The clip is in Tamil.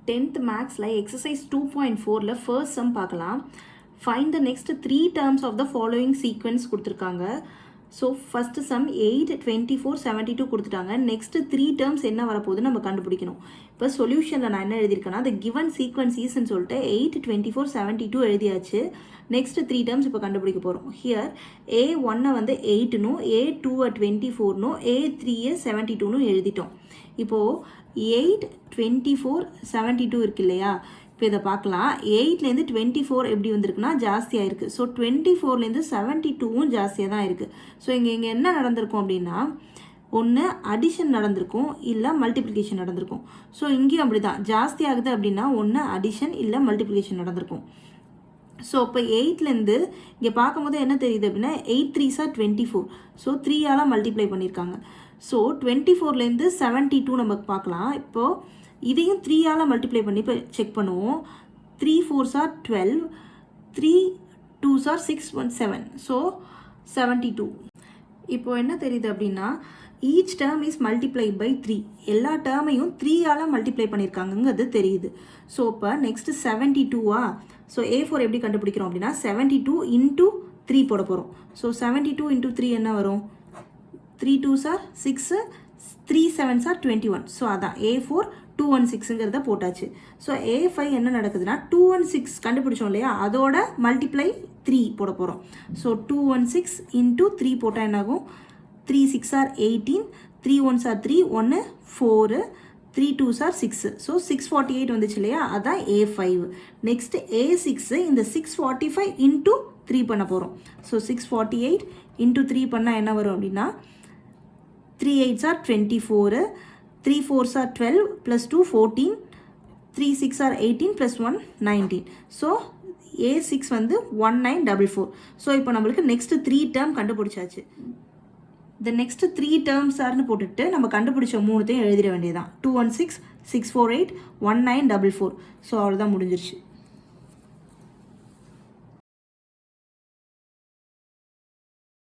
10th மேக்ஸில் எக்ஸசைஸ் 2.4ல் ஃபர்ஸ்ட் சம் பார்க்கலாம். Find the next 3 terms of the following sequence கொடுத்துருக்காங்க. ஸோ ஃபஸ்ட்டு சம் 8, 24, 72 கொடுத்துட்டாங்க. நெக்ஸ்ட்டு 3 டேர்ம்ஸ் என்ன வரப்போகுதுன்னு நம்ம கண்டுபிடிக்கணும். இப்போ சொல்யூஷனில் நான் என்ன எழுதியிருக்கேன்னா the given sequence isன்னு சொல்லிட்டு 8, 24, 72 எழுதியாச்சு. நெக்ஸ்ட்டு 3 டேர்ம்ஸ் இப்போ கண்டுபிடிக்க போகிறோம். ஹியர் A1 வந்து 8னும் A2 24னும் A3 72னும் எழுதிட்டோம். இப்போது 8, 24, 72 இருக்கு இல்லையா? இப்போ இதை பார்க்கலாம். 8லேருந்து 24 எப்படி வந்திருக்குன்னா ஜாஸ்தியாக இருக்குது. ஸோ 24லேருந்து 72வும் ஜாஸ்தியாக தான் இருக்குது. ஸோ இங்கே என்ன நடந்திருக்கும் அப்படின்னா ஒன்று அடிஷன் நடந்திருக்கும், இல்லை மல்டிப்ளிகேஷன் நடந்திருக்கும். ஸோ இங்கேயும் அப்படி தான், ஜாஸ்தி ஆகுது அப்படின்னா ஒன்று அடிஷன் இல்லை மல்டிப்ளிகேஷன் நடந்திருக்கும். ஸோ இப்போ 8லேருந்து இங்கே பார்க்கும்போது என்ன தெரியுது அப்படின்னா 8 3s are 24. ஸோ 3ஆல் மல்டிப்ளை பண்ணியிருக்காங்க. ஸோ 24லேருந்து 72 நமக்கு பார்க்கலாம். இப்போது இதையும் 3ஆல் மல்டிப்ளை பண்ணி இப்போ செக் பண்ணுவோம். 3 4s are 12, 3 2s are 6, 1 7. So 72. இப்போது என்ன தெரியுது அப்படின்னா each term is multiply by 3. எல்லா டேர்மையும் 3ஆல் மல்டிப்ளை பண்ணியிருக்காங்கங்கிறது தெரியுது. ஸோ இப்போ நெக்ஸ்ட்டு 72வா? ஸோ A4 எப்படி கண்டுபிடிக்கிறோம் அப்படின்னா 72 இன்ட்டு 3 போட போகிறோம். ஸோ 72 இன்ட்டு 3 என்ன வரும்? 3 2s are 6, 3 7s are 21. So அதான் A4 216ங்கிறத போட்டாச்சு. ஸோ A5 என்ன நடக்குதுன்னா 216 கண்டுபிடிச்சோம் இல்லையா, அதோட மல்டிப்ளை 3 போட போகிறோம். ஸோ 216 இன்ட்டு 3 போட்டால் என்னாகும்? 3 6 are 18, 3 1s are 3, 1 4, 3 2s are 6. So 648 வந்துச்சு இல்லையா, அதான் A5. நெக்ஸ்ட் A6 இந்த 645 இன்ட்டு 3 பண்ண போகிறோம். ஸோ 648 இன்ட்டு 3 பண்ணால் என்ன வரும் அப்படின்னா 3 8s are 24, 3 4s are 12, plus 2 14, 3 6 are 18, plus 1 19. So A6 வந்து 1944. ஸோ இப்போ நம்மளுக்கு நெக்ஸ்ட் 3 டேர்ம் கண்டுபிடிச்சாச்சு. இந்த நெக்ஸ்ட் 3 டேர்ம்ஸ் ஆர்னு போட்டுட்டு நம்ம கண்டுபிடிச்ச 3த்தையும் எழுதிட வேண்டியதான். 216, 648, 1944. ஸோ அவ்வளோதான் முடிஞ்சிருச்சு.